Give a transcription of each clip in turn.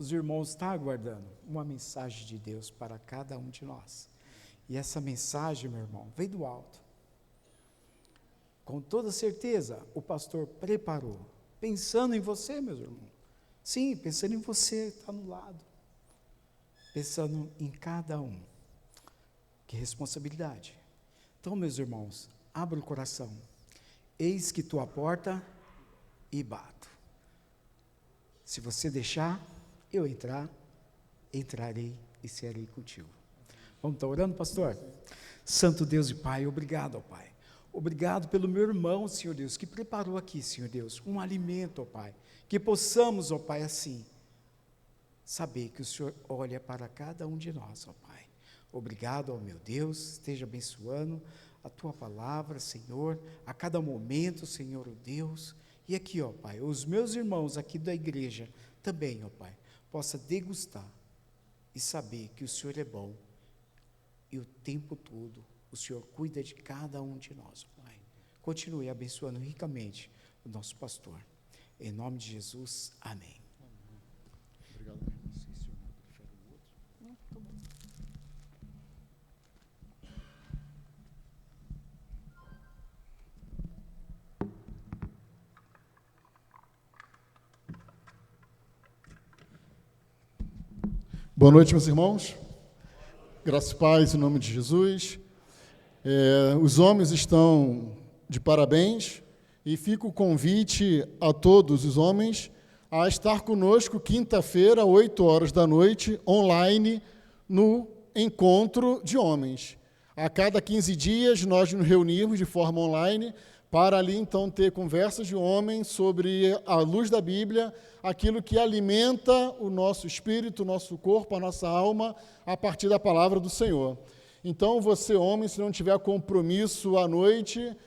os irmãos estão aguardando uma mensagem de Deus para cada um de nós. E essa mensagem, meu irmão, veio do alto. Com toda certeza, o pastor preparou, pensando em você, meus irmãos. Sim, pensando em você, está no lado. Pensando em cada um. Que responsabilidade. Então, meus irmãos, abra o coração. Eis que tua porta e bato. Se você deixar eu entrar, entrarei e serei contigo. Vamos estar orando, pastor? Santo Deus e Pai, obrigado, ó Pai. Obrigado pelo meu irmão, Senhor Deus, que preparou aqui, Senhor Deus, um alimento, ó Pai. Que possamos, ó Pai, assim, saber que o Senhor olha para cada um de nós, ó Pai. Obrigado, ó meu Deus, esteja abençoando a Tua palavra, Senhor, a cada momento, Senhor, ó Deus. E aqui, ó Pai, os meus irmãos aqui da igreja também, ó Pai, possa degustar e saber que o Senhor é bom e o tempo todo o Senhor cuida de cada um de nós, Pai. Continue abençoando ricamente o nosso pastor. Em nome de Jesus, amém. Obrigado, irmão. Não sei se o irmão prefere o outro. Não, tá bom. Boa noite, meus irmãos. Graças e paz em nome de Jesus. Os homens estão de parabéns e fica o convite a todos os homens a estar conosco quinta-feira, 8 horas da noite, online, no Encontro de Homens. A cada 15 dias nós nos reunimos de forma online para ali então ter conversas de homens sobre a luz da Bíblia, aquilo que alimenta o nosso espírito, o nosso corpo, a nossa alma, a partir da palavra do Senhor. Então, você, homem, se não tiver compromisso à noite,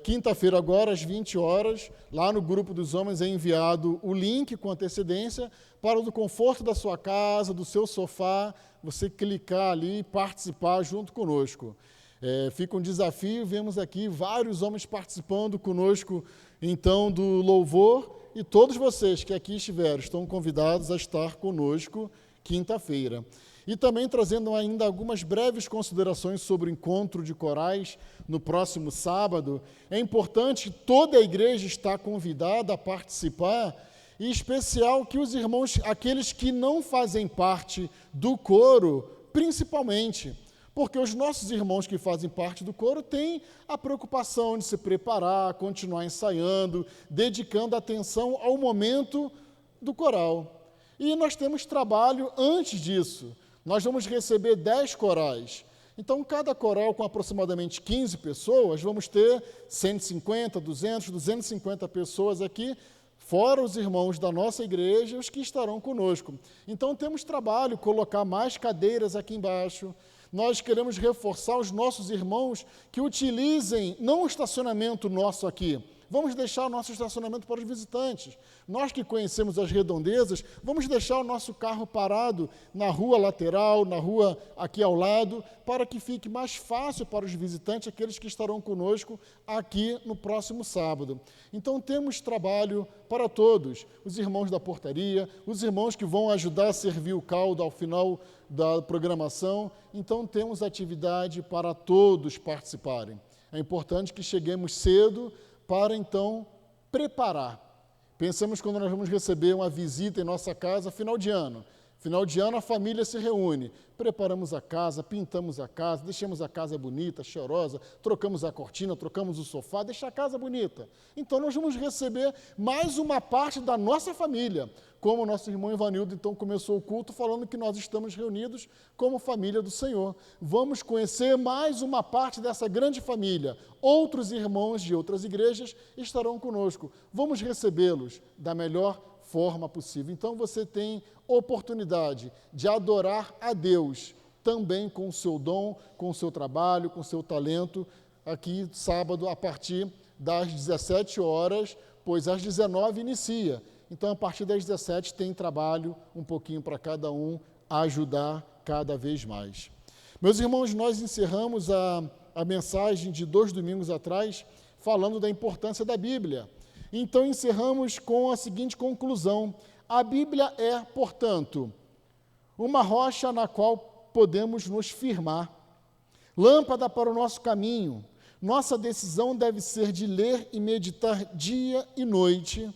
quinta-feira agora, às 20 horas, lá no grupo dos homens é enviado o link com antecedência para do conforto da sua casa, do seu sofá, você clicar ali e participar junto conosco. Fica um desafio, vemos aqui vários homens participando conosco, então, do louvor, e todos vocês que aqui estiveram estão convidados a estar conosco quinta-feira. E também trazendo ainda algumas breves considerações sobre o encontro de corais no próximo sábado. É importante que toda a igreja está convidada a participar, e em especial que os irmãos, aqueles que não fazem parte do coro, principalmente, porque os nossos irmãos que fazem parte do coro têm a preocupação de se preparar, continuar ensaiando, dedicando atenção ao momento do coral. E nós temos trabalho antes disso. Nós vamos receber 10 corais. Então, cada coral com aproximadamente 15 pessoas, vamos ter 150, 200, 250 pessoas aqui, fora os irmãos da nossa igreja, os que estarão conosco. Então, temos trabalho, colocar mais cadeiras aqui embaixo. Nós queremos reforçar os nossos irmãos que utilizem não o estacionamento nosso aqui. Vamos deixar o nosso estacionamento para os visitantes. Nós que conhecemos as redondezas, vamos deixar o nosso carro parado na rua lateral, na rua aqui ao lado, para que fique mais fácil para os visitantes, aqueles que estarão conosco aqui no próximo sábado. Então, temos trabalho para todos, os irmãos da portaria, os irmãos que vão ajudar a servir o caldo ao final da programação. Então, temos atividade para todos participarem. É importante que cheguemos cedo, para, então, preparar. Pensamos quando nós vamos receber uma visita em nossa casa, final de ano. Final de ano, a família se reúne. Preparamos a casa, pintamos a casa, deixamos a casa bonita, cheirosa, trocamos a cortina, trocamos o sofá, deixa a casa bonita. Então, nós vamos receber mais uma parte da nossa família. Como o nosso irmão Ivanildo, então, começou o culto falando que nós estamos reunidos como família do Senhor. Vamos conhecer mais uma parte dessa grande família. Outros irmãos de outras igrejas estarão conosco. Vamos recebê-los da melhor forma possível. Então, você tem oportunidade de adorar a Deus também com o seu dom, com o seu trabalho, com o seu talento, aqui sábado a partir das 17 horas, pois às 19 inicia. Então, a partir das 17 tem trabalho, um pouquinho para cada um, a ajudar cada vez mais. Meus irmãos, nós encerramos a mensagem de 2 domingos atrás, falando da importância da Bíblia. Então, encerramos com a seguinte conclusão: A Bíblia é, portanto, uma rocha na qual podemos nos firmar, lâmpada para o nosso caminho. Nossa decisão deve ser de ler e meditar dia e noite,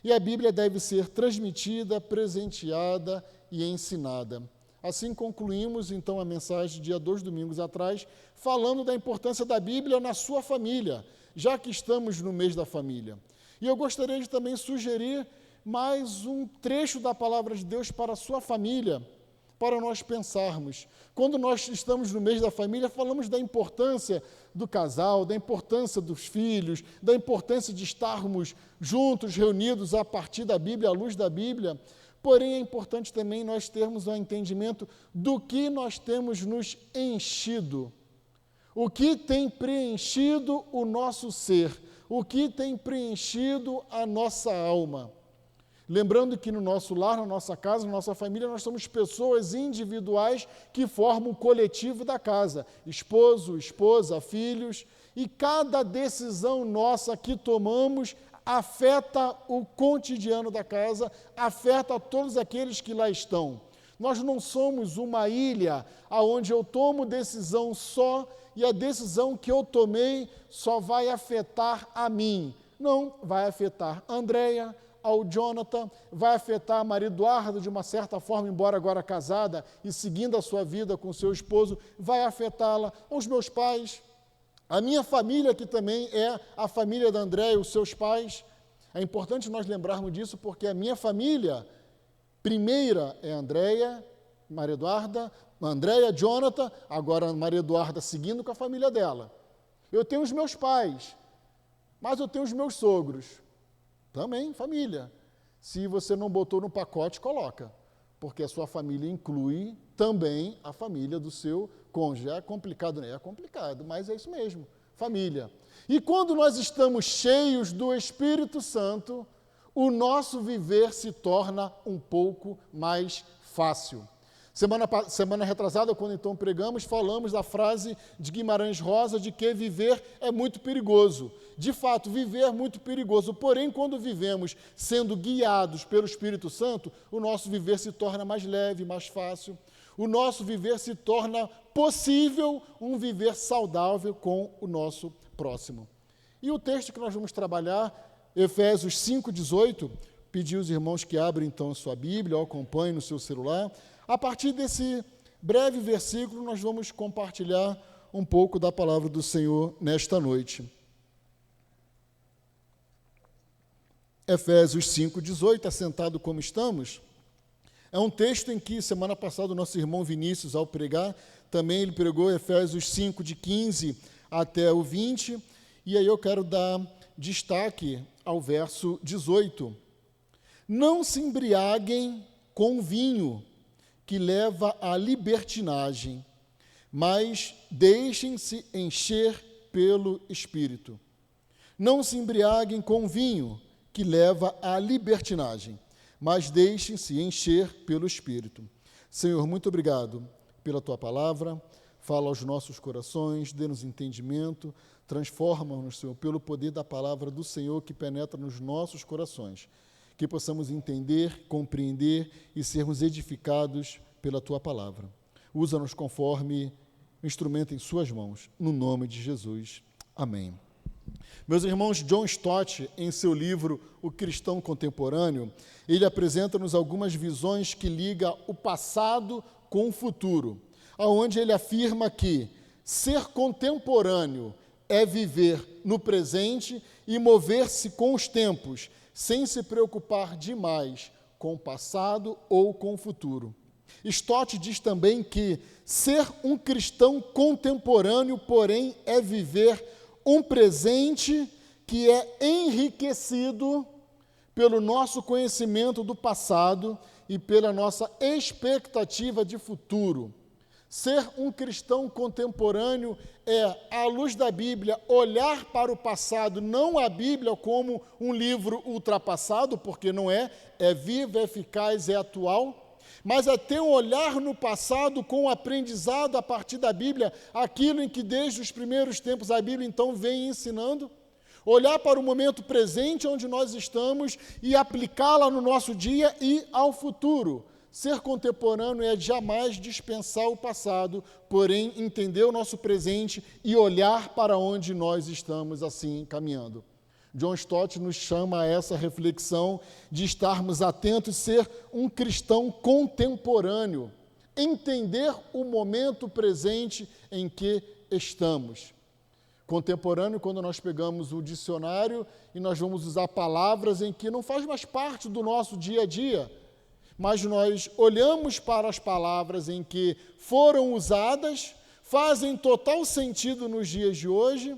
e a Bíblia deve ser transmitida, presenteada e ensinada. Assim concluímos, então, a mensagem de há 2 domingos atrás, falando da importância da Bíblia na sua família, já que estamos no mês da família. E eu gostaria de também sugerir mais um trecho da palavra de Deus para a sua família, para nós pensarmos. Quando nós estamos no mês da família, falamos da importância do casal, da importância dos filhos, da importância de estarmos juntos, reunidos a partir da Bíblia, à luz da Bíblia. Porém, é importante também nós termos um entendimento do que nós temos nos enchido, o que tem preenchido o nosso ser, o que tem preenchido a nossa alma. Lembrando que no nosso lar, na nossa casa, na nossa família, nós somos pessoas individuais que formam o coletivo da casa, esposo, esposa, filhos, e cada decisão nossa que tomamos afeta o cotidiano da casa, afeta todos aqueles que lá estão. Nós não somos uma ilha onde eu tomo decisão só e a decisão que eu tomei só vai afetar a mim. Não, vai afetar a Andréia, ao Jonathan, vai afetar a Maria Eduarda de uma certa forma, embora agora casada e seguindo a sua vida com seu esposo, vai afetá-la, aos meus pais, a minha família, que também é a família da Andréia, os seus pais. É importante nós lembrarmos disso, porque a minha família primeira é a Andréia, Maria Eduarda, Andréia, Jonathan, agora a Maria Eduarda seguindo com a família dela. Eu tenho os meus pais, mas eu tenho os meus sogros. Também, família. Se você não botou no pacote, coloca, porque a sua família inclui também a família do seu cônjuge. É complicado, né? É complicado, mas é isso mesmo, família. E quando nós estamos cheios do Espírito Santo, o nosso viver se torna um pouco mais fácil. Semana retrasada, quando então pregamos, falamos da frase de Guimarães Rosa de que viver é muito perigoso. De fato, viver é muito perigoso, porém, quando vivemos sendo guiados pelo Espírito Santo, o nosso viver se torna mais leve, mais fácil. O nosso viver se torna possível um viver saudável com o nosso próximo. E o texto que nós vamos trabalhar, Efésios 5:18, pedi aos irmãos que abrem então a sua Bíblia, ou acompanhem no seu celular. A partir desse breve versículo, nós vamos compartilhar um pouco da palavra do Senhor nesta noite. Efésios 5:18, assentado como estamos, é um texto em que, semana passada, o nosso irmão Vinícius, ao pregar, também ele pregou Efésios 5, de 15 até o 20, e aí eu quero dar destaque ao verso 18. Não se embriaguem com vinho, que leva à libertinagem, mas deixem-se encher pelo Espírito. Não se embriaguem com vinho, que leva à libertinagem, mas deixem-se encher pelo Espírito. Senhor, muito obrigado pela Tua palavra, fala aos nossos corações, dê-nos entendimento, transforma-nos, Senhor, pelo poder da palavra do Senhor que penetra nos nossos corações, que possamos entender, compreender e sermos edificados pela Tua palavra. Usa-nos conforme instrumento em Suas mãos, no nome de Jesus. Amém. Meus irmãos, John Stott, em seu livro O Cristão Contemporâneo, ele apresenta-nos algumas visões que ligam o passado com o futuro, onde ele afirma que ser contemporâneo é viver no presente e mover-se com os tempos, sem se preocupar demais com o passado ou com o futuro. Stott diz também que ser um cristão contemporâneo, porém, é viver um presente que é enriquecido pelo nosso conhecimento do passado e pela nossa expectativa de futuro. Ser um cristão contemporâneo é, à luz da Bíblia, olhar para o passado, não a Bíblia como um livro ultrapassado, porque não é vivo, é eficaz, é atual, mas é ter um olhar no passado com o aprendizado a partir da Bíblia, aquilo em que desde os primeiros tempos a Bíblia então vem ensinando. Olhar para o momento presente onde nós estamos e aplicá-la no nosso dia e ao futuro. Ser contemporâneo é jamais dispensar o passado, porém entender o nosso presente e olhar para onde nós estamos assim caminhando. John Stott nos chama a essa reflexão de estarmos atentos e ser um cristão contemporâneo, entender o momento presente em que estamos. Contemporâneo, quando nós pegamos o dicionário e nós vamos usar palavras em que não faz mais parte do nosso dia a dia, mas nós olhamos para as palavras em que foram usadas, fazem total sentido nos dias de hoje,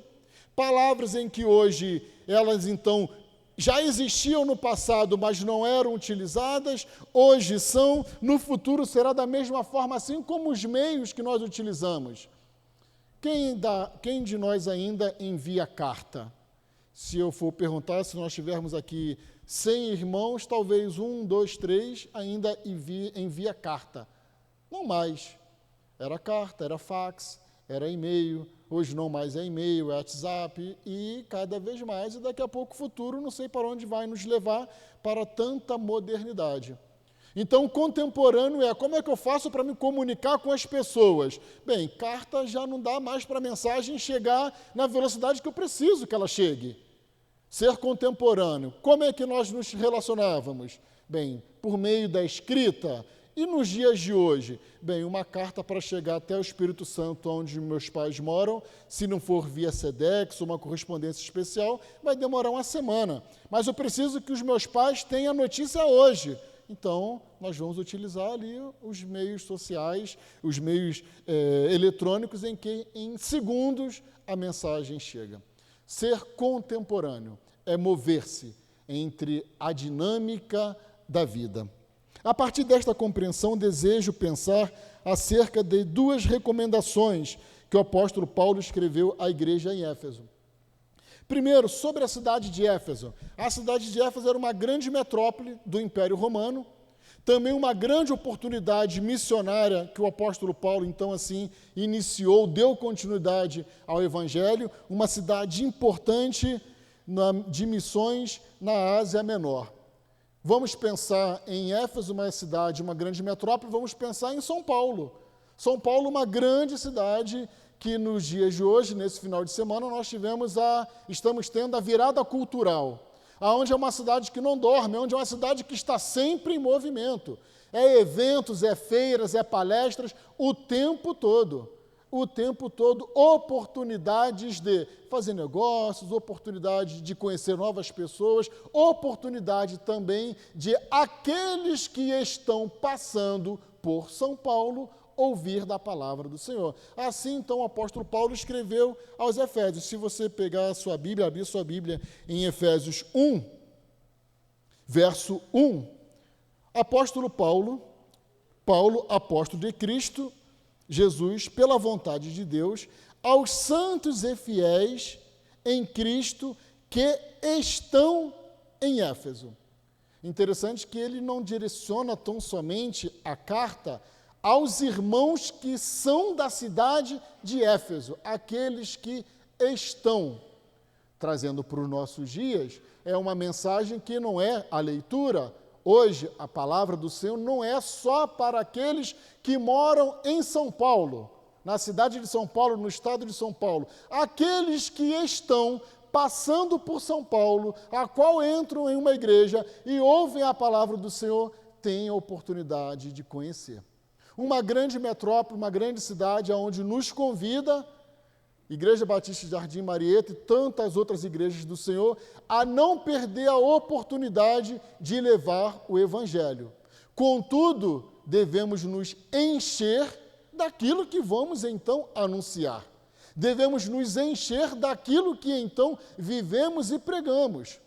palavras em que hoje elas então já existiam no passado, mas não eram utilizadas, hoje são, no futuro será da mesma forma, assim como os meios que nós utilizamos. Quem de nós ainda envia carta? Se eu for perguntar, se nós tivermos aqui 100 irmãos, talvez 1, 2, 3 ainda envia carta. Não mais. Era carta, era fax, era e-mail. Hoje não mais é e-mail, é WhatsApp e cada vez mais. E daqui a pouco o futuro, não sei para onde vai nos levar para tanta modernidade. Então, contemporâneo é como é que eu faço para me comunicar com as pessoas? Bem, carta já não dá mais para a mensagem chegar na velocidade que eu preciso que ela chegue. Ser contemporâneo, como é que nós nos relacionávamos? Bem, por meio da escrita. E nos dias de hoje? Bem, uma carta para chegar até o Espírito Santo, onde meus pais moram, se não for via Sedex, uma correspondência especial, vai demorar uma semana. Mas eu preciso que os meus pais tenham a notícia hoje. Então, nós vamos utilizar ali os meios sociais, os meios eletrônicos, em que em segundos a mensagem chega. Ser contemporâneo é mover-se entre a dinâmica da vida. A partir desta compreensão, desejo pensar acerca de 2 recomendações que o apóstolo Paulo escreveu à igreja em Éfeso. Primeiro, sobre a cidade de Éfeso. A cidade de Éfeso era uma grande metrópole do Império Romano, também uma grande oportunidade missionária que o apóstolo Paulo, então, assim, iniciou, deu continuidade ao Evangelho, uma cidade importante de missões na Ásia Menor. Vamos pensar em Éfeso, uma cidade, uma grande metrópole, vamos pensar em São Paulo. São Paulo, uma grande cidade que nos dias de hoje, nesse final de semana, nós estamos tendo a virada cultural, onde é uma cidade que não dorme, onde é uma cidade que está sempre em movimento. É eventos, é feiras, é palestras, o tempo todo, oportunidades de fazer negócios, oportunidade de conhecer novas pessoas, oportunidade também de aqueles que estão passando por São Paulo ouvir da palavra do Senhor. Assim, então, o apóstolo Paulo escreveu aos Efésios. Se você pegar a sua Bíblia, abrir sua Bíblia em Efésios 1, verso 1, apóstolo Paulo, apóstolo de Cristo, Jesus, pela vontade de Deus, aos santos e fiéis em Cristo que estão em Éfeso. Interessante que ele não direciona tão somente a carta aos irmãos que são da cidade de Éfeso, aqueles que estão, trazendo para os nossos dias, é uma mensagem que não é a leitura. Hoje, a palavra do Senhor não é só para aqueles que moram em São Paulo, na cidade de São Paulo, no estado de São Paulo. Aqueles que estão passando por São Paulo, a qual entram em uma igreja e ouvem a palavra do Senhor, têm a oportunidade de conhecer. Uma grande metrópole, uma grande cidade, onde nos convida, Igreja Batista de Jardim Marieta e tantas outras igrejas do Senhor, a não perder a oportunidade de levar o Evangelho. Contudo, devemos nos encher daquilo que vamos então anunciar. Devemos nos encher daquilo que então vivemos e pregamos.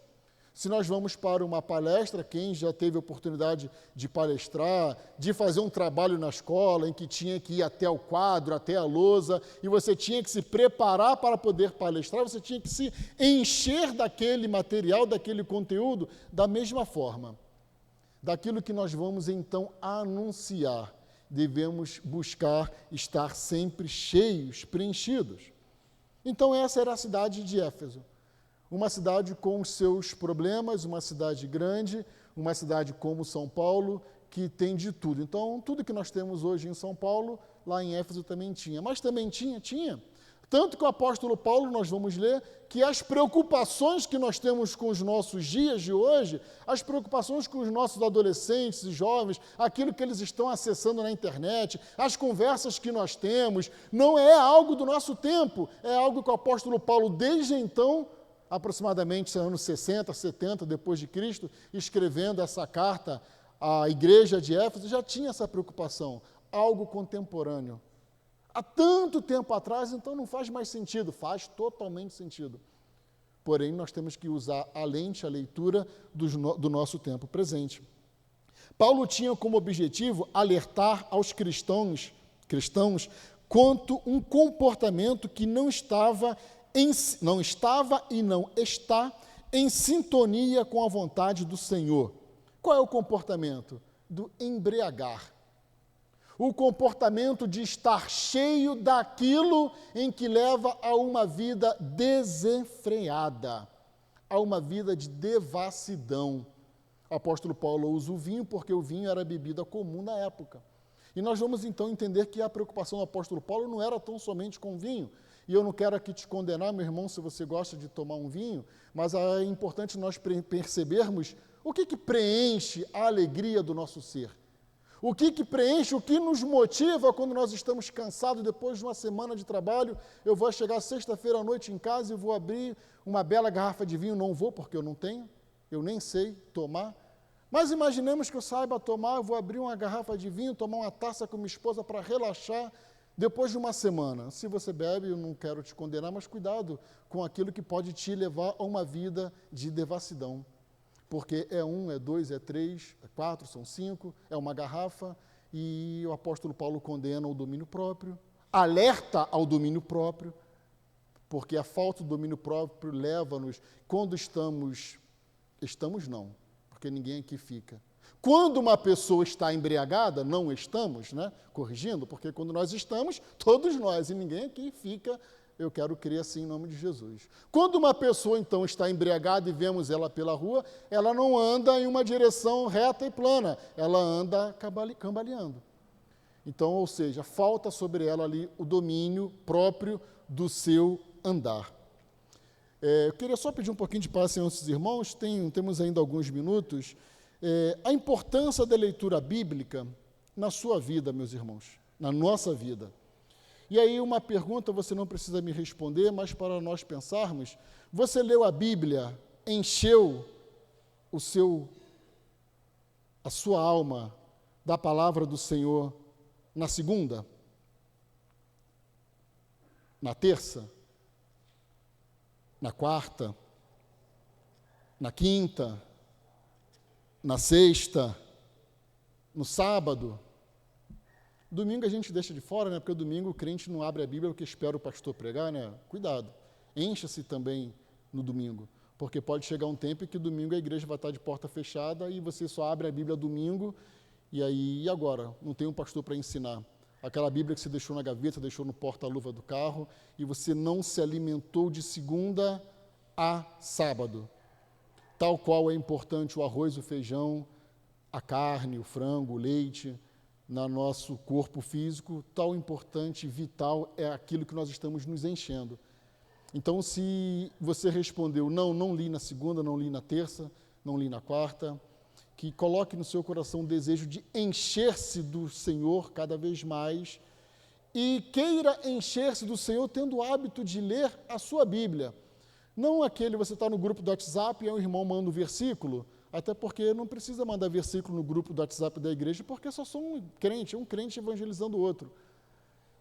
Se nós vamos para uma palestra, quem já teve a oportunidade de palestrar, de fazer um trabalho na escola, em que tinha que ir até o quadro, até a lousa, e você tinha que se preparar para poder palestrar, você tinha que se encher daquele material, daquele conteúdo, da mesma forma. Daquilo que nós vamos então anunciar, devemos buscar estar sempre cheios, preenchidos. Então essa era a cidade de Éfeso. Uma cidade com os seus problemas, uma cidade grande, uma cidade como São Paulo, que tem de tudo. Então, tudo que nós temos hoje em São Paulo, lá em Éfeso também tinha. Mas também tinha. Tanto que o apóstolo Paulo, nós vamos ler, que as preocupações que nós temos com os nossos dias de hoje, as preocupações com os nossos adolescentes e jovens, aquilo que eles estão acessando na internet, as conversas que nós temos, não é algo do nosso tempo, é algo que o apóstolo Paulo, desde então, aproximadamente anos 60, 70 depois de Cristo, escrevendo essa carta à igreja de Éfeso, já tinha essa preocupação, algo contemporâneo. Há tanto tempo atrás, então não faz mais sentido, faz totalmente sentido. Porém, nós temos que usar a lente, a leitura do nosso tempo presente. Paulo tinha como objetivo alertar aos cristãos quanto um comportamento que não estava e não está em sintonia com a vontade do Senhor. Qual é o comportamento? Do embriagar. O comportamento de estar cheio daquilo em que leva a uma vida desenfreada, a uma vida de devassidão. O apóstolo Paulo usa o vinho porque o vinho era a bebida comum na época. E nós vamos então entender que a preocupação do apóstolo Paulo não era tão somente com o vinho. E eu não quero aqui te condenar, meu irmão, se você gosta de tomar um vinho, mas é importante nós percebermos o que preenche a alegria do nosso ser. O que preenche, o que nos motiva quando nós estamos cansados depois de uma semana de trabalho. Eu vou chegar sexta-feira à noite em casa e vou abrir uma bela garrafa de vinho. Não vou, porque eu não tenho, eu nem sei tomar. Mas imaginemos que eu saiba tomar, eu vou abrir uma garrafa de vinho, tomar uma taça com minha esposa para relaxar depois de uma semana. Se você bebe, eu não quero te condenar, mas cuidado com aquilo que pode te levar a uma vida de devassidão. Porque é 1, é 2, é 3, é 4, são 5, é uma garrafa, e o apóstolo Paulo condena o domínio próprio, alerta ao domínio próprio, porque a falta do domínio próprio leva-nos, quando estamos não, porque ninguém aqui fica. Quando uma pessoa está embriagada, não estamos, né? Corrigindo, porque quando nós estamos, todos nós, e ninguém aqui fica. Eu quero crer assim em nome de Jesus. Quando uma pessoa, então, está embriagada e vemos ela pela rua, ela não anda em uma direção reta e plana, ela anda cambaleando. Então, ou seja, falta sobre ela ali o domínio próprio do seu andar. Eu queria só pedir um pouquinho de paz aos nossos irmãos, temos ainda alguns minutos. A importância da leitura bíblica na sua vida, meus irmãos, na nossa vida. E aí uma pergunta, você não precisa me responder, mas para nós pensarmos, você leu a Bíblia, encheu a sua alma da palavra do Senhor na segunda? Na terça? Na quarta? Na quinta? Na sexta? No sábado? Domingo a gente deixa de fora, né? Porque domingo o crente não abre a Bíblia porque espera o pastor pregar, né? Cuidado, encha-se também no domingo, porque pode chegar um tempo em que domingo a igreja vai estar de porta fechada e você só abre a Bíblia domingo, e agora? Não tem um pastor para ensinar. Aquela Bíblia que você deixou na gaveta, deixou no porta-luva do carro, e você não se alimentou de segunda a sábado. Tal qual é importante o arroz, o feijão, a carne, o frango, o leite, no nosso corpo físico, tal importante, vital, é aquilo que nós estamos nos enchendo. Então, se você respondeu, não li na segunda, não li na terça, não li na quarta, que coloque no seu coração o desejo de encher-se do Senhor cada vez mais e queira encher-se do Senhor tendo o hábito de ler a sua Bíblia. Não aquele, você está no grupo do WhatsApp e o irmão manda um versículo, até porque não precisa mandar versículo no grupo do WhatsApp da igreja, porque só sou um crente evangelizando o outro.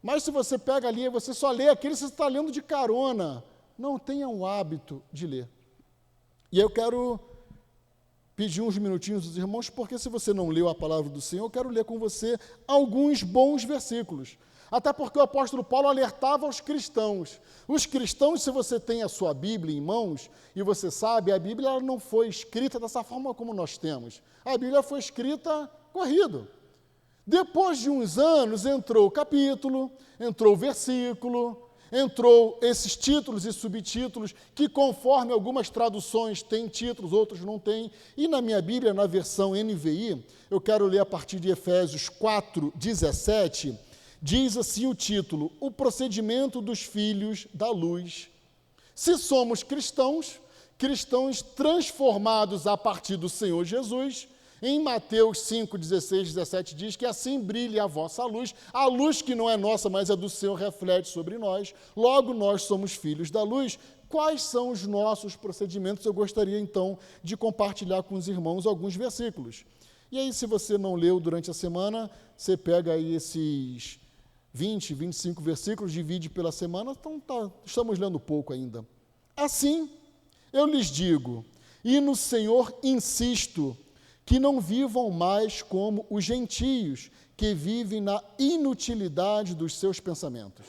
Mas se você pega ali e você só lê aquele, você está lendo de carona. Não tenha o hábito de ler. E eu quero pedir uns minutinhos dos irmãos, porque se você não leu a palavra do Senhor, eu quero ler com você alguns bons versículos. Até porque o apóstolo Paulo alertava aos cristãos. Os cristãos, se você tem a sua Bíblia em mãos, e você sabe, a Bíblia ela não foi escrita dessa forma como nós temos. A Bíblia foi escrita corrido. Depois de uns anos, entrou o capítulo, entrou o versículo, entrou esses títulos e subtítulos, que conforme algumas traduções têm títulos, outros não têm, e na minha Bíblia, na versão NVI, eu quero ler a partir de Efésios 4:17, diz assim o título: O procedimento dos filhos da luz. Se somos cristãos transformados a partir do Senhor Jesus, em Mateus 5:16-17 diz que assim brilhe a vossa luz, a luz que não é nossa, mas é do Senhor, reflete sobre nós, logo nós somos filhos da luz. Quais são os nossos procedimentos? Eu gostaria então de compartilhar com os irmãos alguns versículos. E aí, se você não leu durante a semana, você pega aí esses 20, 25 versículos, divide pela semana, então estamos lendo pouco ainda. Assim, eu lhes digo, e no Senhor insisto, que não vivam mais como os gentios, que vivem na inutilidade dos seus pensamentos.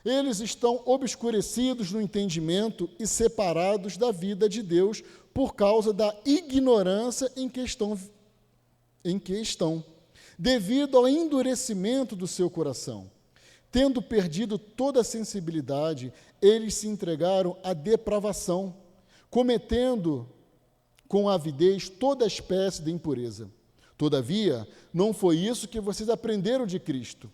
Eles estão obscurecidos no entendimento e separados da vida de Deus por causa da ignorância em que estão, devido ao endurecimento do seu coração. Tendo perdido toda a sensibilidade, eles se entregaram à depravação, cometendo com avidez toda espécie de impureza. Todavia, não foi isso que vocês aprenderam de Cristo.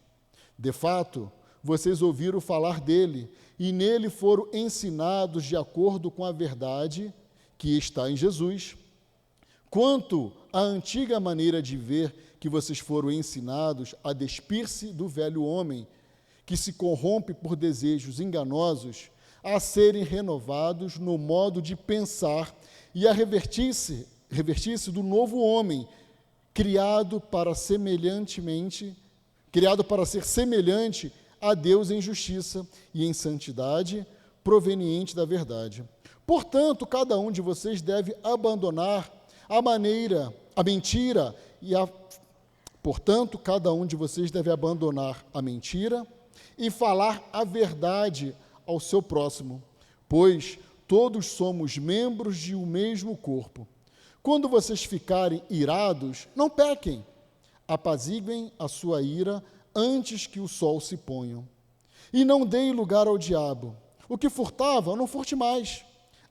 De fato, vocês ouviram falar dele, e nele foram ensinados de acordo com a verdade que está em Jesus. Quanto à antiga maneira de ver que vocês foram ensinados a despir-se do velho homem, que se corrompe por desejos enganosos, a serem renovados no modo de pensar e a revestir-se do novo homem, criado para ser semelhante a Deus em justiça e em santidade, proveniente da verdade. Portanto, cada um de vocês deve abandonar a mentira e falar a verdade ao seu próximo, pois todos somos membros de um mesmo corpo. Quando vocês ficarem irados, não pequem, apaziguem a sua ira antes que o sol se ponha. E não deem lugar ao diabo. O que furtava, não furte mais.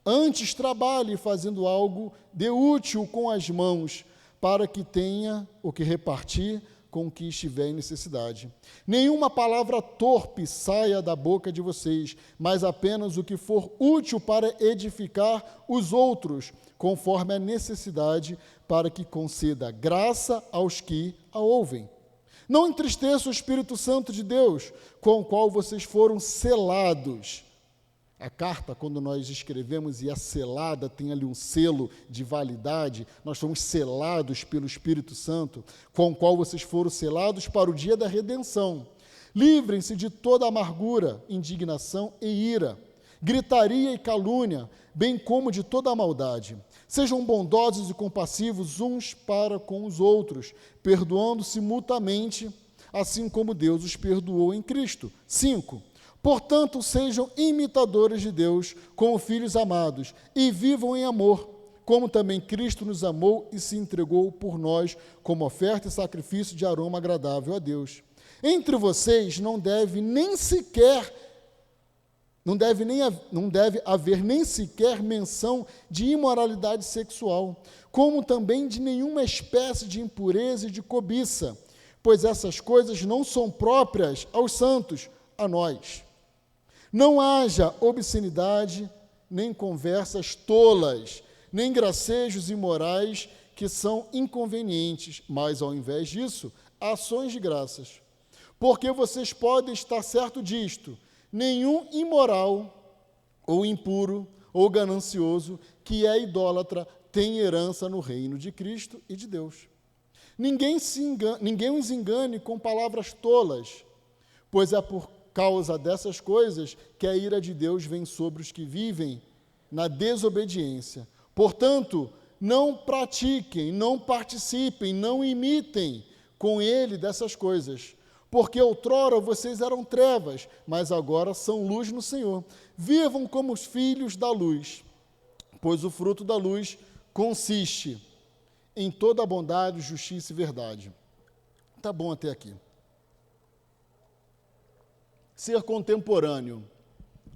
Antes trabalhe fazendo algo de útil com as mãos, para que tenha o que repartir com o que estiver em necessidade. Nenhuma palavra torpe saia da boca de vocês, mas apenas o que for útil para edificar os outros, conforme a necessidade, para que conceda graça aos que a ouvem. Não entristeça o Espírito Santo de Deus, com o qual vocês foram selados. A carta, quando nós escrevemos e é selada, tem ali um selo de validade, nós fomos selados pelo Espírito Santo, com o qual vocês foram selados para o dia da redenção. Livrem-se de toda amargura, indignação e ira, gritaria e calúnia, bem como de toda a maldade. Sejam bondosos e compassivos uns para com os outros, perdoando-se mutuamente, assim como Deus os perdoou em Cristo. 5. Portanto, sejam imitadores de Deus, como filhos amados, e vivam em amor, como também Cristo nos amou e se entregou por nós, como oferta e sacrifício de aroma agradável a Deus. Entre vocês não deve haver nem sequer menção de imoralidade sexual, como também de nenhuma espécie de impureza e de cobiça, pois essas coisas não são próprias aos santos, a nós. Não haja obscenidade, nem conversas tolas, nem gracejos imorais que são inconvenientes, mas, ao invés disso, ações de graças. Porque vocês podem estar certo disto: nenhum imoral, ou impuro, ou ganancioso, que é idólatra, tem herança no reino de Cristo e de Deus. Ninguém os engane com palavras tolas, pois é por causa dessas coisas que a ira de Deus vem sobre os que vivem na desobediência. Portanto, não pratiquem, não participem, não imitem com ele dessas coisas, porque outrora vocês eram trevas, mas agora são luz no Senhor. Vivam como os filhos da luz, pois o fruto da luz consiste em toda bondade, justiça e verdade. Tá bom até aqui. Ser contemporâneo.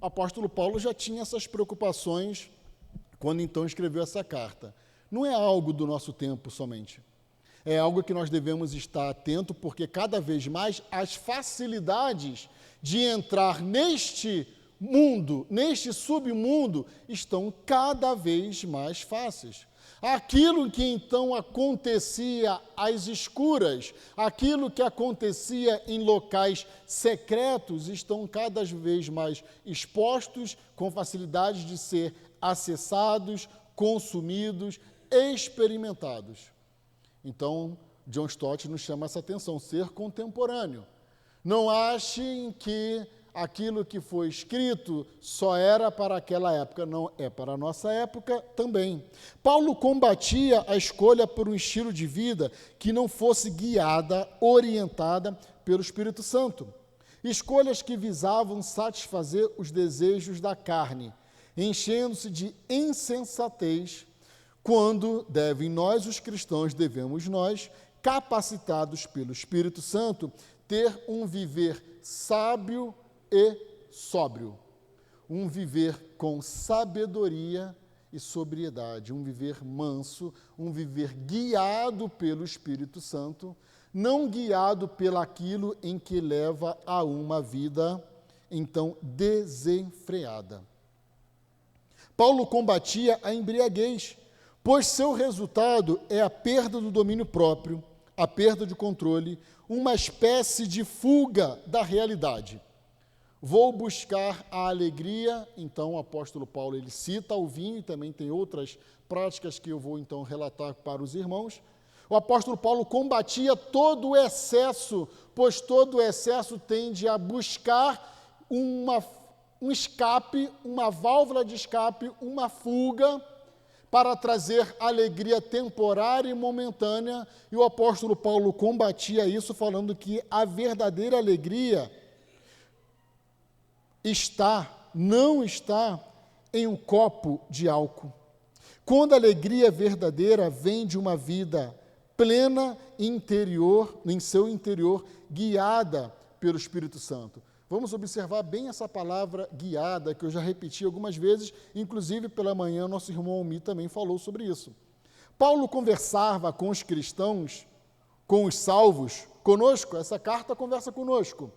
O apóstolo Paulo já tinha essas preocupações quando então escreveu essa carta. Não é algo do nosso tempo somente. É algo que nós devemos estar atento, porque cada vez mais as facilidades de entrar neste mundo, neste submundo, estão cada vez mais fáceis. Aquilo que então acontecia às escuras, aquilo que acontecia em locais secretos, estão cada vez mais expostos, com facilidade de ser acessados, consumidos, experimentados. Então, John Stott nos chama essa atenção, ser contemporâneo. Não achem que aquilo que foi escrito só era para aquela época, não, é para a nossa época também. Paulo combatia a escolha por um estilo de vida que não fosse guiada, orientada pelo Espírito Santo. Escolhas que visavam satisfazer os desejos da carne, enchendo-se de insensatez, quando devem nós, os cristãos, devemos nós, capacitados pelo Espírito Santo, ter um viver sábio e sóbrio, um viver com sabedoria e sobriedade, um viver manso, um viver guiado pelo Espírito Santo, não guiado pelaquilo em que leva a uma vida, então, desenfreada. Paulo combatia a embriaguez, pois seu resultado é a perda do domínio próprio, a perda de controle, uma espécie de fuga da realidade. Vou buscar a alegria, então o apóstolo Paulo ele cita o vinho e também tem outras práticas que eu vou então relatar para os irmãos. O apóstolo Paulo combatia todo o excesso, pois todo o excesso tende a buscar um escape, uma válvula de escape, uma fuga para trazer alegria temporária e momentânea, e o apóstolo Paulo combatia isso falando que a verdadeira alegria não está em um copo de álcool. Quando a alegria verdadeira vem de uma vida plena interior, em seu interior, guiada pelo Espírito Santo. Vamos observar bem essa palavra guiada, que eu já repeti algumas vezes, inclusive pela manhã nosso irmão Almi também falou sobre isso. Paulo conversava com os cristãos, com os salvos, conosco, essa carta conversa conosco,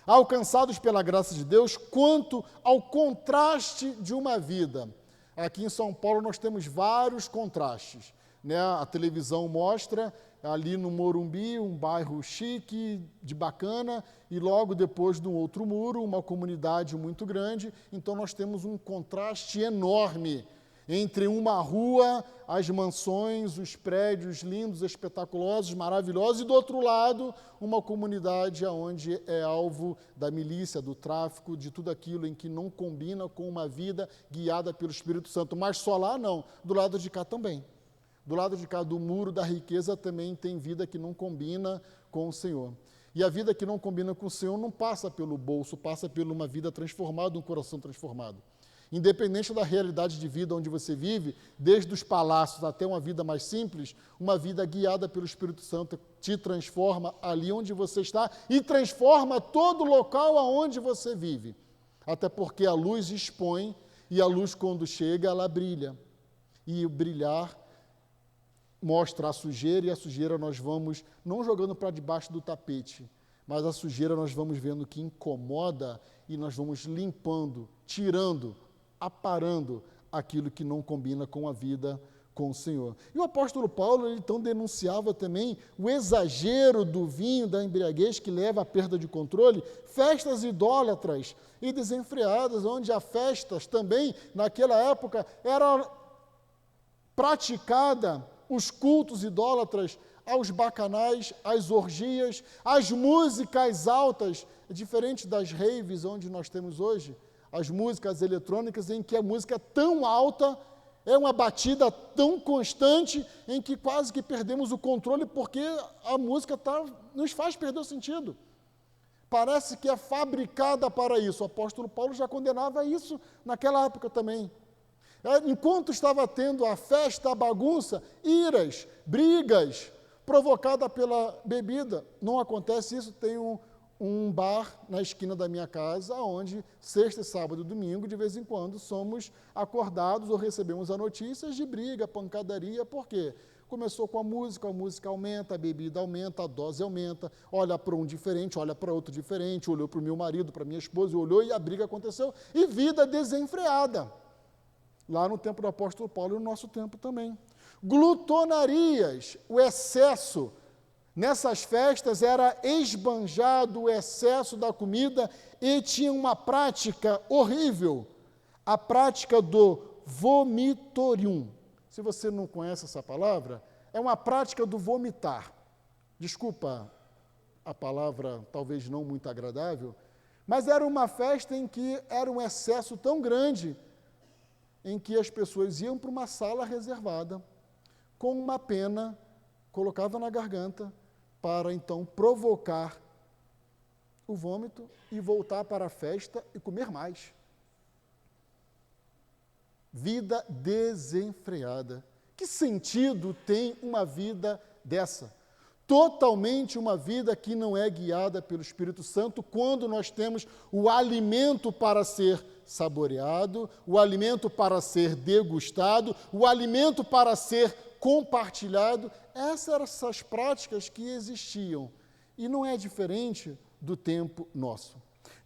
alcançados pela graça de Deus, quanto ao contraste de uma vida. Aqui em São Paulo nós temos vários contrastes, né? A televisão mostra ali no Morumbi, um bairro chique, de bacana, e logo depois do outro muro, uma comunidade muito grande. Então nós temos um contraste enorme entre uma rua, as mansões, os prédios lindos, espetaculosos, maravilhosos, e do outro lado, uma comunidade onde é alvo da milícia, do tráfico, de tudo aquilo em que não combina com uma vida guiada pelo Espírito Santo. Mas só lá não, do lado de cá também. Do lado de cá do muro da riqueza também tem vida que não combina com o Senhor. E a vida que não combina com o Senhor não passa pelo bolso, passa por uma vida transformada, um coração transformado. Independente da realidade de vida onde você vive, desde os palácios até uma vida mais simples, uma vida guiada pelo Espírito Santo te transforma ali onde você está e transforma todo o local aonde você vive. Até porque a luz expõe e a luz, quando chega, ela brilha. E o brilhar mostra a sujeira, e a sujeira nós vamos não jogando para debaixo do tapete, mas a sujeira nós vamos vendo que incomoda e nós vamos limpando, tirando, aparando aquilo que não combina com a vida com o Senhor. E o apóstolo Paulo, ele então denunciava também o exagero do vinho, da embriaguez que leva à perda de controle, festas idólatras e desenfreadas, onde as festas também, naquela época, era praticada os cultos idólatras, aos bacanais, às orgias, às músicas altas, diferente das raves onde nós temos hoje, as músicas eletrônicas em que a música é tão alta, é uma batida tão constante, em que quase que perdemos o controle, porque a música nos faz perder o sentido. Parece que é fabricada para isso. O apóstolo Paulo já condenava isso naquela época também. Enquanto estava tendo a festa, a bagunça, iras, brigas, provocada pela bebida. Não acontece isso, tem um bar na esquina da minha casa, onde sexta, sábado e domingo, de vez em quando, somos acordados ou recebemos a notícias de briga, pancadaria. Por quê? Começou com a música aumenta, a bebida aumenta, a dose aumenta, olha para um diferente, olha para outro diferente, olhou para o meu marido, para a minha esposa, olhou e a briga aconteceu, e vida desenfreada. Lá no tempo do apóstolo Paulo e no nosso tempo também. Glutonarias, o excesso. Nessas festas era esbanjado o excesso da comida e tinha uma prática horrível, a prática do vomitorium. Se você não conhece essa palavra, é uma prática do vomitar. Desculpa a palavra talvez não muito agradável, mas era uma festa em que era um excesso tão grande em que as pessoas iam para uma sala reservada com uma pena, colocava na garganta, para então provocar o vômito e voltar para a festa e comer mais. Vida desenfreada. Que sentido tem uma vida dessa? Totalmente uma vida que não é guiada pelo Espírito Santo, quando nós temos o alimento para ser saboreado, o alimento para ser degustado, o alimento para ser compartilhado. Essas práticas que existiam, e não é diferente do tempo nosso.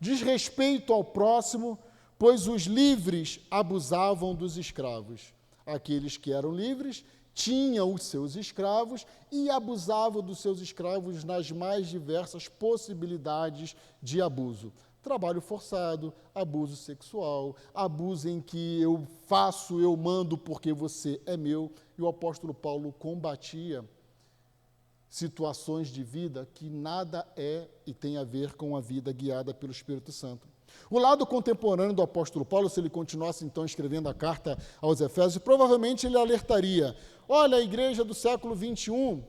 Desrespeito ao próximo, pois os livres abusavam dos escravos. Aqueles que eram livres tinham os seus escravos e abusavam dos seus escravos nas mais diversas possibilidades de abuso. Trabalho forçado, abuso sexual, abuso em que eu faço, eu mando porque você é meu. E o apóstolo Paulo combatia situações de vida que nada é e tem a ver com a vida guiada pelo Espírito Santo. O lado contemporâneo do apóstolo Paulo, se ele continuasse então escrevendo a carta aos Efésios, provavelmente ele alertaria: olha, a igreja do século 21,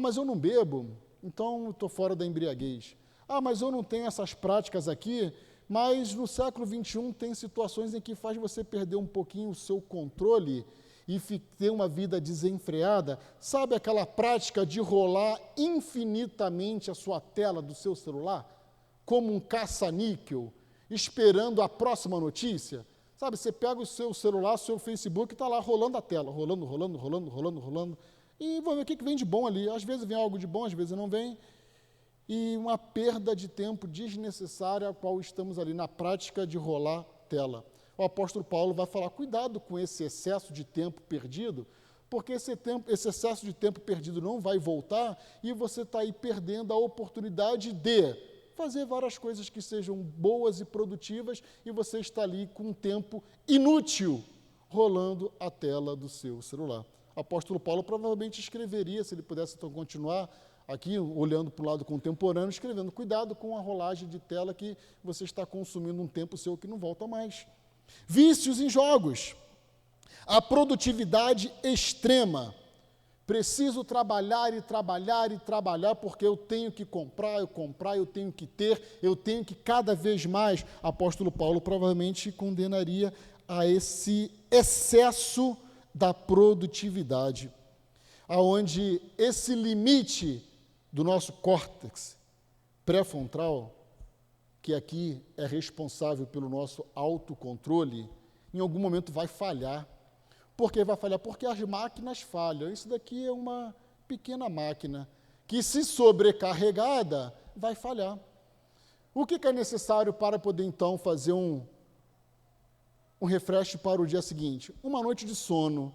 mas eu não bebo, então estou fora da embriaguez. Mas eu não tenho essas práticas aqui, mas no século 21 tem situações em que faz você perder um pouquinho o seu controle e ter uma vida desenfreada. Sabe aquela prática de rolar infinitamente a sua tela do seu celular, como um caça-níquel, esperando a próxima notícia? Sabe, você pega o seu celular, o seu Facebook, e está lá rolando a tela, rolando, e vamos ver o que vem de bom ali. Às vezes vem algo de bom, às vezes não vem. E uma perda de tempo desnecessária, a qual estamos ali na prática de rolar tela. O apóstolo Paulo vai falar: cuidado com esse excesso de tempo perdido, porque esse excesso de tempo perdido não vai voltar e você está aí perdendo a oportunidade de fazer várias coisas que sejam boas e produtivas e você está ali com um tempo inútil rolando a tela do seu celular. O apóstolo Paulo provavelmente escreveria, se ele pudesse então continuar aqui, olhando para o lado contemporâneo, escrevendo: cuidado com a rolagem de tela que você está consumindo um tempo seu que não volta mais. Vícios em jogos. A produtividade extrema. Preciso trabalhar e trabalhar e trabalhar, porque eu tenho que comprar, eu tenho que ter, eu tenho que cada vez mais. Apóstolo Paulo provavelmente condenaria a esse excesso da produtividade, aonde esse limite do nosso córtex pré-frontal, que aqui é responsável pelo nosso autocontrole, em algum momento vai falhar. Por que vai falhar? Porque as máquinas falham. Isso daqui é uma pequena máquina que, se sobrecarregada, vai falhar. O que é necessário para poder, então, fazer um refresh para o dia seguinte? Uma noite de sono.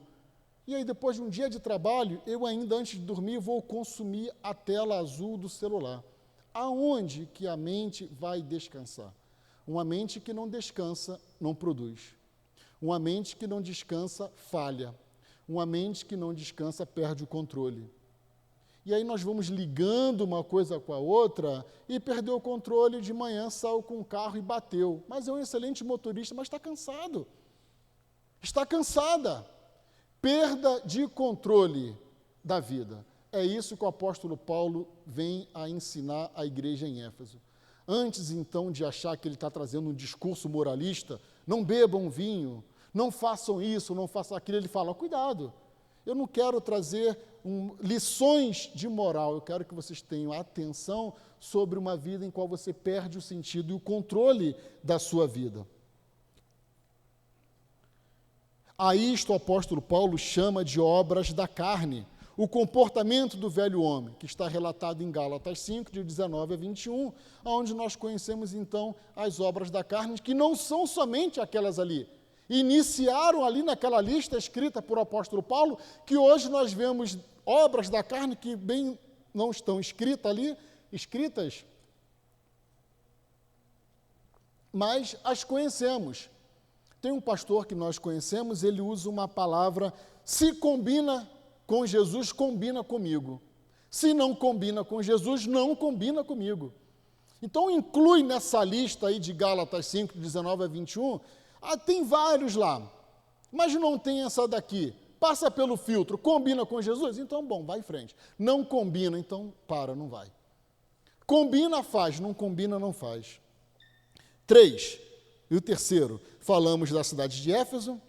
E aí, depois de um dia de trabalho, eu ainda, antes de dormir, vou consumir a tela azul do celular. Aonde que a mente vai descansar? Uma mente que não descansa, não produz. Uma mente que não descansa, falha. Uma mente que não descansa, perde o controle. E aí nós vamos ligando uma coisa com a outra e perdeu o controle. De manhã saiu com o carro e bateu. Mas é um excelente motorista, mas está cansado. Está cansada. Perda de controle da vida. É isso que o apóstolo Paulo vem a ensinar à igreja em Éfeso. Antes, então, de achar que ele está trazendo um discurso moralista, não bebam vinho, não façam isso, não façam aquilo, ele fala: cuidado, Eu não quero trazer lições de moral, eu quero que vocês tenham atenção sobre uma vida em qual você perde o sentido e o controle da sua vida. A isto o apóstolo Paulo chama de obras da carne, o comportamento do velho homem, que está relatado em Gálatas 5, de 19 a 21, onde nós conhecemos então as obras da carne, que não são somente aquelas ali. Iniciaram ali naquela lista escrita por apóstolo Paulo, que hoje nós vemos obras da carne que bem não estão escritas, mas as conhecemos. Tem um pastor que nós conhecemos, ele usa uma palavra, se combina com Jesus, combina comigo. Se não combina com Jesus, não combina comigo. Então, inclui nessa lista aí de Gálatas 5, 19 a 21, tem vários lá, mas não tem essa daqui. Passa pelo filtro, combina com Jesus? Então, bom, vai em frente. Não combina, então, não vai. Combina, faz, não combina, não faz. 3, e o terceiro, falamos da cidade de Éfeso,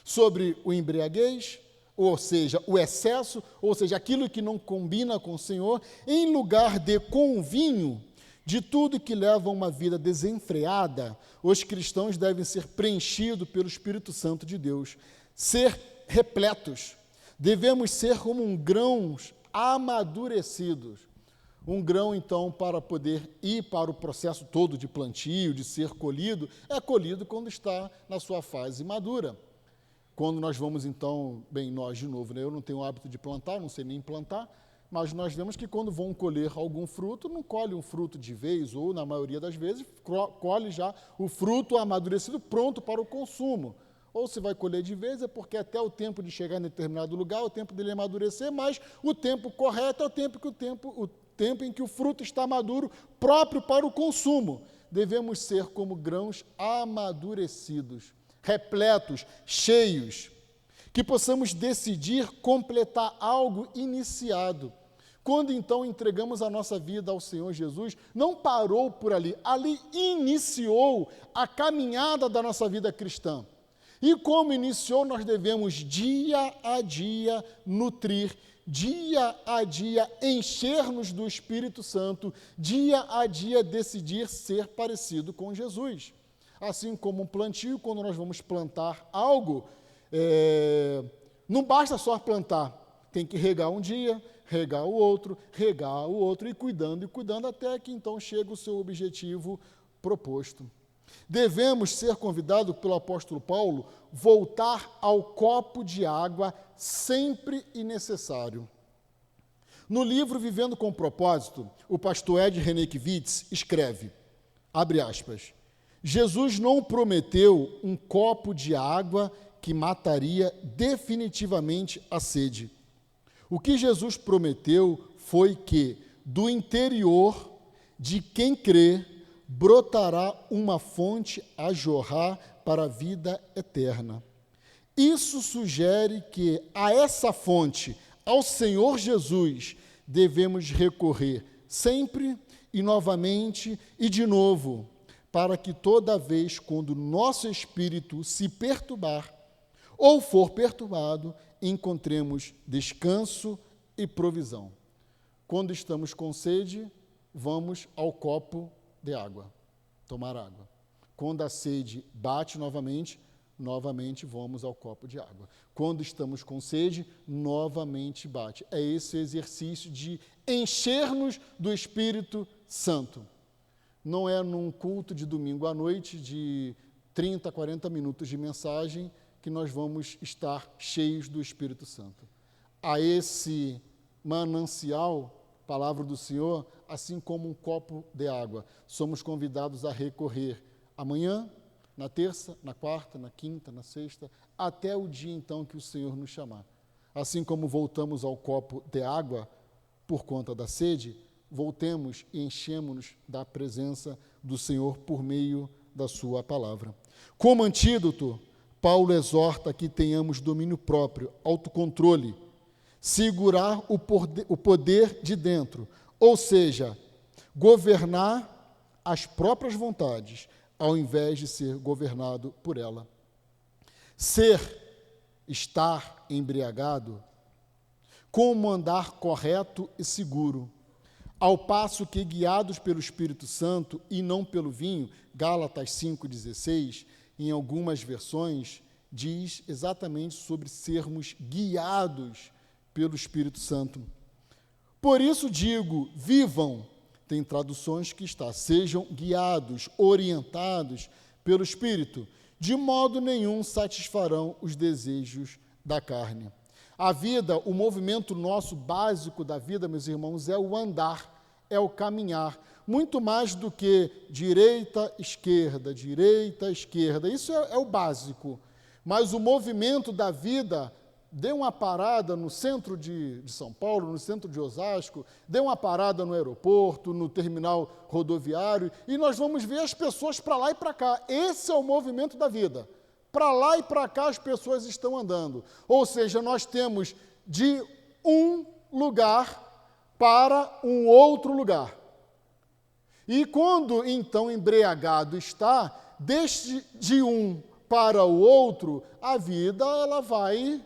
sobre o embriaguez, ou seja, o excesso, ou seja, aquilo que não combina com o Senhor, em lugar de com o vinho, de tudo que leva a uma vida desenfreada, os cristãos devem ser preenchidos pelo Espírito Santo de Deus, ser repletos. Devemos ser como grãos amadurecidos. Um grão, então, para poder ir para o processo todo de plantio, de ser colhido, é colhido quando está na sua fase madura. Quando nós vamos, então, nós de novo, né? Eu não tenho o hábito de plantar, não sei nem plantar, mas nós vemos que quando vão colher algum fruto, não colhe um fruto de vez, ou na maioria das vezes, colhe já o fruto amadurecido pronto para o consumo. Ou se vai colher de vez, é porque até o tempo de chegar em determinado lugar, o tempo dele amadurecer, mas o tempo correto é o tempo em que o fruto está maduro, próprio para o consumo. Devemos ser como grãos amadurecidos, repletos, cheios, que possamos decidir completar algo iniciado. Quando então entregamos a nossa vida ao Senhor Jesus, não parou por ali, ali iniciou a caminhada da nossa vida cristã. E como iniciou, nós devemos dia a dia nutrir, dia a dia encher-nos do Espírito Santo, dia a dia decidir ser parecido com Jesus. Assim como um plantio, quando nós vamos plantar algo, não basta só plantar, tem que regar um dia, regar o outro, e cuidando até que então chegue o seu objetivo proposto. Devemos ser convidados pelo apóstolo Paulo voltar ao copo de água sempre e necessário. No livro Vivendo com Propósito, o pastor Ed Renekiewicz escreve, abre aspas, Jesus não prometeu um copo de água que mataria definitivamente a sede. O que Jesus prometeu foi que, do interior de quem crê, brotará uma fonte a jorrar para a vida eterna. Isso sugere que a essa fonte, ao Senhor Jesus, devemos recorrer sempre e novamente e de novo, para que toda vez quando nosso espírito se perturbar ou for perturbado, encontremos descanso e provisão. Quando estamos com sede, vamos ao copo de água, tomar água. Quando a sede bate novamente vamos ao copo de água. Quando estamos com sede, novamente bate. É esse exercício de encher-nos do Espírito Santo. Não é num culto de domingo à noite, de 30, 40 minutos de mensagem, que nós vamos estar cheios do Espírito Santo. A esse manancial, palavra do Senhor, assim como um copo de água, somos convidados a recorrer amanhã, na terça, na quarta, na quinta, na sexta, até o dia então que o Senhor nos chamar. Assim como voltamos ao copo de água por conta da sede, voltemos e enchemos-nos da presença do Senhor por meio da sua palavra. Como antídoto, Paulo exorta que tenhamos domínio próprio, autocontrole, segurar o poder de dentro, ou seja, governar as próprias vontades, ao invés de ser governado por ela. Estar embriagado como andar correto e seguro. Ao passo que, guiados pelo Espírito Santo e não pelo vinho, Gálatas 5,16, em algumas versões, diz exatamente sobre sermos guiados pelo Espírito Santo. Por isso digo, vivam, tem traduções que está, sejam guiados, orientados pelo Espírito, de modo nenhum satisfarão os desejos da carne. A vida, o movimento nosso básico da vida, meus irmãos, é o andar, é o caminhar, muito mais do que direita, esquerda, isso é o básico, mas o movimento da vida, dê uma parada no centro de São Paulo, no centro de Osasco, dê uma parada no aeroporto, no terminal rodoviário, e nós vamos ver as pessoas para lá e para cá. Esse é o movimento da vida. Para lá e para cá as pessoas estão andando. Ou seja, nós temos de um lugar para um outro lugar. E quando, então, embriagado está, de um para o outro, a vida ela vai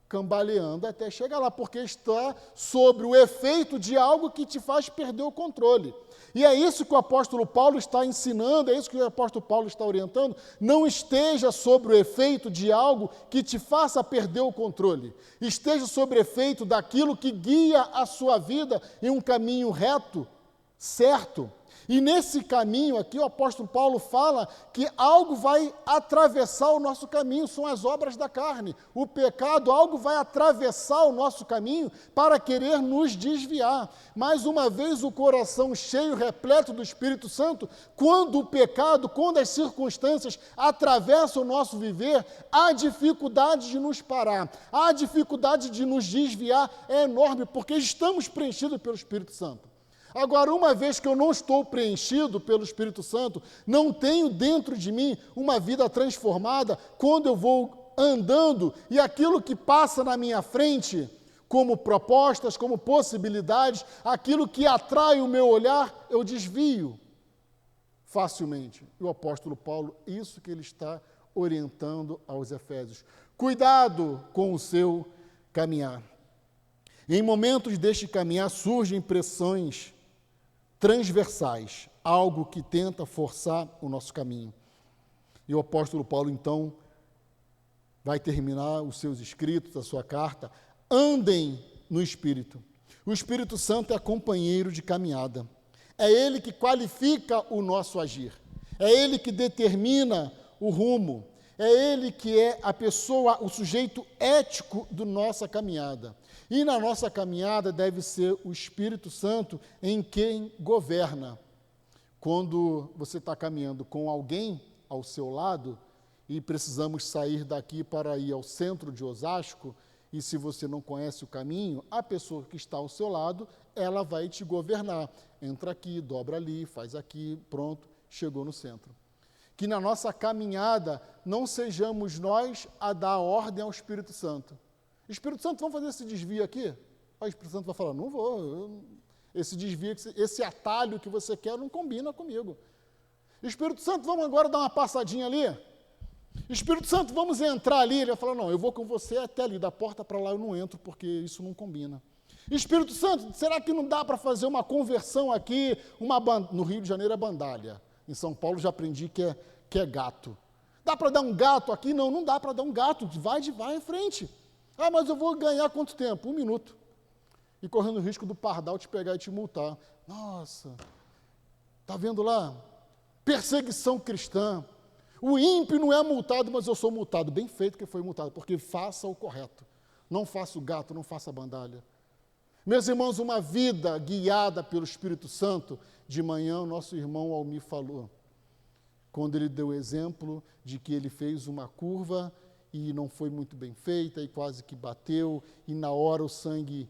cambaleando até chegar lá, porque está sobre o efeito de algo que te faz perder o controle. E é isso que o apóstolo Paulo está ensinando, é isso que o apóstolo Paulo está orientando. Não esteja sobre o efeito de algo que te faça perder o controle. Esteja sobre o efeito daquilo que guia a sua vida em um caminho reto, certo. E nesse caminho aqui, o apóstolo Paulo fala que algo vai atravessar o nosso caminho, são as obras da carne. O pecado, algo vai atravessar o nosso caminho para querer nos desviar. Mais uma vez, o coração cheio, repleto do Espírito Santo, quando o pecado, quando as circunstâncias atravessam o nosso viver, a dificuldade de nos parar, a dificuldade de nos desviar é enorme, porque estamos preenchidos pelo Espírito Santo. Agora, uma vez que eu não estou preenchido pelo Espírito Santo, não tenho dentro de mim uma vida transformada, quando eu vou andando e aquilo que passa na minha frente, como propostas, como possibilidades, aquilo que atrai o meu olhar, eu desvio facilmente. E o apóstolo Paulo, isso que ele está orientando aos Efésios. Cuidado com o seu caminhar. Em momentos deste caminhar surgem pressões transversais, algo que tenta forçar o nosso caminho. E o apóstolo Paulo, então, vai terminar os seus escritos, a sua carta, andem no Espírito. O Espírito Santo é companheiro de caminhada. É ele que qualifica o nosso agir. É ele que determina o rumo. É ele que é a pessoa, o sujeito ético da nossa caminhada. E na nossa caminhada deve ser o Espírito Santo em quem governa. Quando você está caminhando com alguém ao seu lado e precisamos sair daqui para ir ao centro de Osasco, e se você não conhece o caminho, a pessoa que está ao seu lado, ela vai te governar. Entra aqui, dobra ali, faz aqui, pronto, chegou no centro. Que na nossa caminhada não sejamos nós a dar ordem ao Espírito Santo. Espírito Santo, vamos fazer esse desvio aqui? O Espírito Santo vai falar, não vou, esse desvio, esse atalho que você quer não combina comigo. Espírito Santo, vamos agora dar uma passadinha ali? Espírito Santo, vamos entrar ali? Ele vai falar, não, eu vou com você até ali, da porta para lá eu não entro, porque isso não combina. Espírito Santo, será que não dá para fazer uma conversão aqui? No Rio de Janeiro é bandalha, em São Paulo já aprendi que é gato. Dá para dar um gato aqui? Não, não dá para dar um gato, vai em frente. Ah, mas eu vou ganhar quanto tempo? 1 minuto. E correndo o risco do pardal te pegar e te multar. Nossa, está vendo lá? Perseguição cristã. O ímpio não é multado, mas eu sou multado. Bem feito que foi multado, porque faça o correto. Não faça o gato, não faça a bandalha. Meus irmãos, uma vida guiada pelo Espírito Santo, de manhã o nosso irmão Almir falou, quando ele deu o exemplo de que ele fez uma curva e não foi muito bem feita, e quase que bateu, e na hora o sangue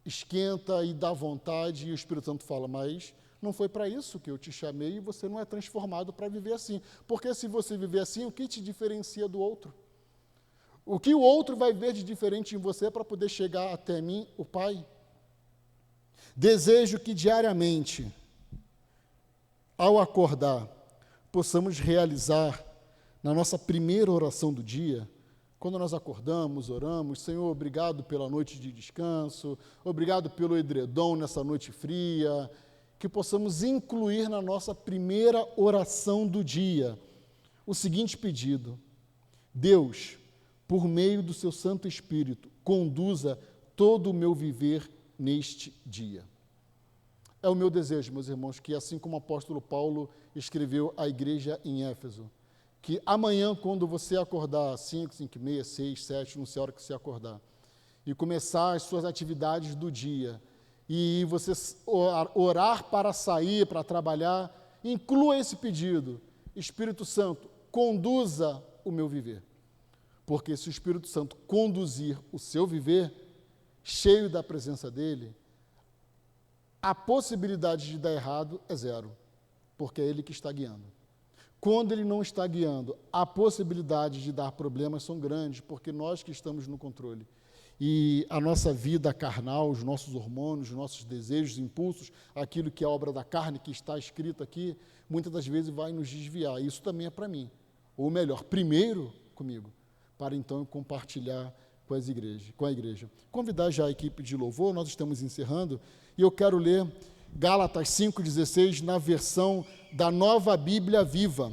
esquenta e dá vontade, e o Espírito Santo fala, mas não foi para isso que eu te chamei, e você não é transformado para viver assim. Porque se você viver assim, o que te diferencia do outro? O que o outro vai ver de diferente em você para poder chegar até mim, o Pai? Desejo que diariamente, ao acordar, possamos realizar, na nossa primeira oração do dia, Quando nós acordamos, oramos, Senhor, obrigado pela noite de descanso, obrigado pelo edredom nessa noite fria, que possamos incluir na nossa primeira oração do dia o seguinte pedido: Deus, por meio do seu Santo Espírito, conduza todo o meu viver neste dia. É o meu desejo, meus irmãos, que assim como o apóstolo Paulo escreveu à igreja em Éfeso, que amanhã, quando você acordar, 5, 5 e meia, 6, 7, não sei a hora que você acordar, e começar as suas atividades do dia, e você orar para sair, para trabalhar, inclua esse pedido: Espírito Santo, conduza o meu viver. Porque se o Espírito Santo conduzir o seu viver, cheio da presença dele, a possibilidade de dar errado é zero, porque é ele que está guiando. Quando ele não está guiando, a possibilidade de dar problemas são grandes, porque nós que estamos no controle. E a nossa vida carnal, os nossos hormônios, os nossos desejos, impulsos, aquilo que é obra da carne, que está escrito aqui, muitas das vezes vai nos desviar. Isso também é para mim. Ou melhor, primeiro comigo, para então compartilhar com a igreja. Convidar já a equipe de louvor, nós estamos encerrando, e eu quero ler Gálatas 5,16 na versão da Nova Bíblia Viva.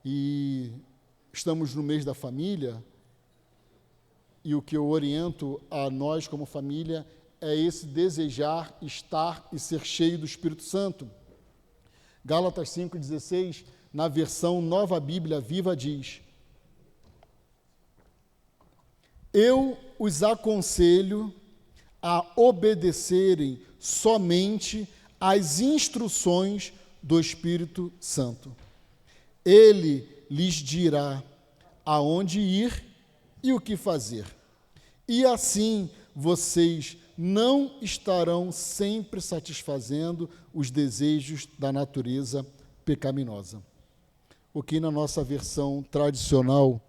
E estamos no mês da família, e o que eu oriento a nós como família é esse desejar, estar e ser cheio do Espírito Santo. Gálatas 5,16, na versão Nova Bíblia Viva, diz: Eu os aconselho a obedecerem somente às instruções do Espírito Santo. Ele lhes dirá aonde ir e o que fazer. E assim vocês não estarão sempre satisfazendo os desejos da natureza pecaminosa. O que na nossa versão tradicional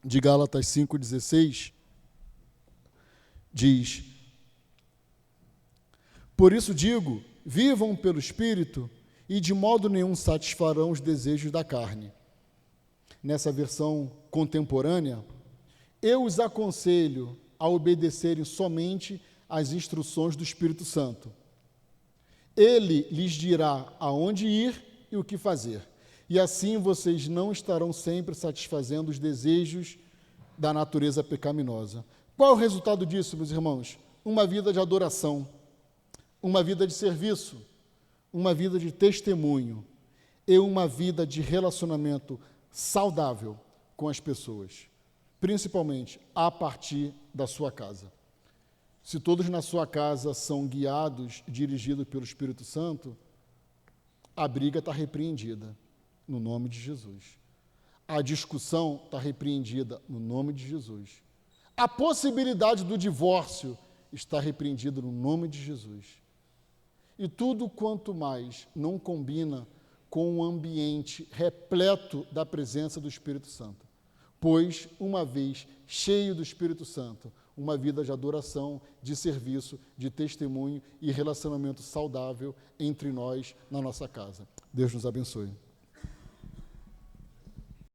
de Gálatas 5,16 diz: Por isso digo, vivam pelo Espírito e de modo nenhum satisfarão os desejos da carne. Nessa versão contemporânea, eu os aconselho a obedecerem somente às instruções do Espírito Santo. Ele lhes dirá aonde ir e o que fazer. E assim vocês não estarão sempre satisfazendo os desejos da natureza pecaminosa. Qual é o resultado disso, meus irmãos? Uma vida de adoração, uma vida de serviço, uma vida de testemunho e uma vida de relacionamento saudável com as pessoas, principalmente a partir da sua casa. Se todos na sua casa são guiados, dirigidos pelo Espírito Santo, a briga está repreendida, no nome de Jesus. A discussão está repreendida, no nome de Jesus. A possibilidade do divórcio está repreendida, no nome de Jesus. E tudo quanto mais não combina com um ambiente repleto da presença do Espírito Santo. Pois, uma vez cheio do Espírito Santo, uma vida de adoração, de serviço, de testemunho e relacionamento saudável entre nós na nossa casa. Deus nos abençoe.